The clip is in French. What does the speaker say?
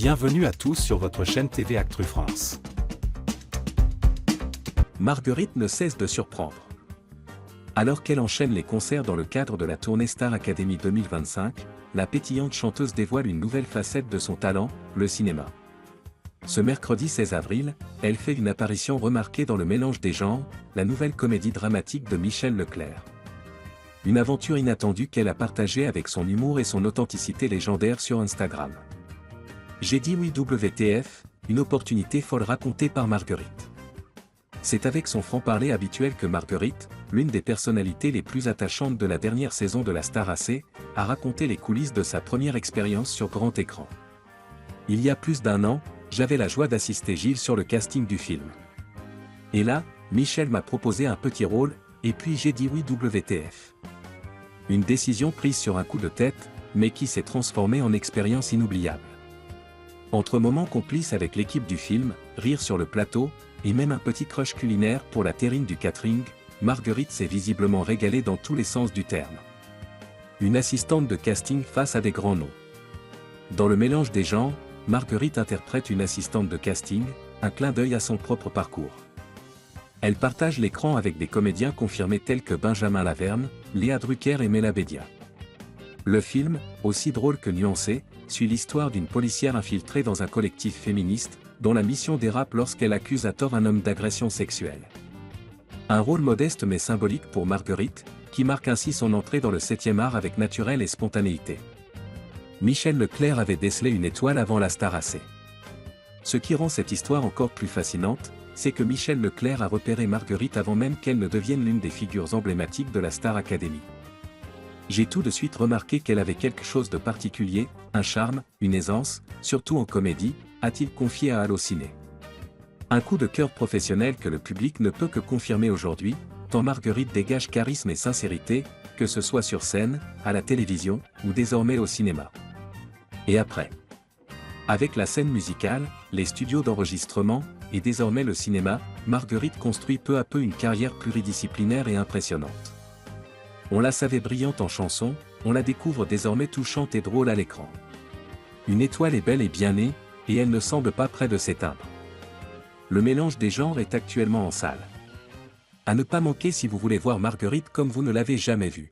Bienvenue à tous sur votre chaîne TV Actu France. Marguerite ne cesse de surprendre. Alors qu'elle enchaîne les concerts dans le cadre de la tournée Star Academy 2025, la pétillante chanteuse dévoile une nouvelle facette de son talent, le cinéma. Ce mercredi 16 avril, elle fait une apparition remarquée dans Le Mélange des genres, la nouvelle comédie dramatique de Michel Leclerc. Une aventure inattendue qu'elle a partagée avec son humour et son authenticité légendaire sur Instagram. J'ai dit oui WTF, une opportunité folle racontée par Marguerite. C'est avec son franc-parler habituel que Marguerite, l'une des personnalités les plus attachantes de la dernière saison de la Star AC, a raconté les coulisses de sa première expérience sur grand écran. Il y a plus d'un an, j'avais la joie d'assister Gilles sur le casting du film. Et là, Michel m'a proposé un petit rôle, et puis j'ai dit oui WTF. Une décision prise sur un coup de tête, mais qui s'est transformée en expérience inoubliable. Entre moments complices avec l'équipe du film, rire sur le plateau, et même un petit crush culinaire pour la terrine du catering, Marguerite s'est visiblement régalée dans tous les sens du terme. Une assistante de casting face à des grands noms. Dans Le Mélange des genres, Marguerite interprète une assistante de casting, un clin d'œil à son propre parcours. Elle partage l'écran avec des comédiens confirmés tels que Benjamin Laverne, Léa Drucker et Mela Bédia. Le film, aussi drôle que nuancé, suit l'histoire d'une policière infiltrée dans un collectif féministe, dont la mission dérape lorsqu'elle accuse à tort un homme d'agression sexuelle. Un rôle modeste mais symbolique pour Marguerite, qui marque ainsi son entrée dans le 7e art avec naturel et spontanéité. Michel Leclerc avait décelé une étoile avant la Star AC. Ce qui rend cette histoire encore plus fascinante, c'est que Michel Leclerc a repéré Marguerite avant même qu'elle ne devienne l'une des figures emblématiques de la Star Academy. J'ai tout de suite remarqué qu'elle avait quelque chose de particulier, un charme, une aisance, surtout en comédie, a-t-il confié à Allociné. Un coup de cœur professionnel que le public ne peut que confirmer aujourd'hui, tant Marguerite dégage charisme et sincérité, que ce soit sur scène, à la télévision, ou désormais au cinéma. Et après? Avec la scène musicale, les studios d'enregistrement, et désormais le cinéma, Marguerite construit peu à peu une carrière pluridisciplinaire et impressionnante. On la savait brillante en chanson, on la découvre désormais touchante et drôle à l'écran. Une étoile est belle et bien née, et elle ne semble pas près de s'éteindre. Le Mélange des genres est actuellement en salle. À ne pas manquer si vous voulez voir Marguerite comme vous ne l'avez jamais vue.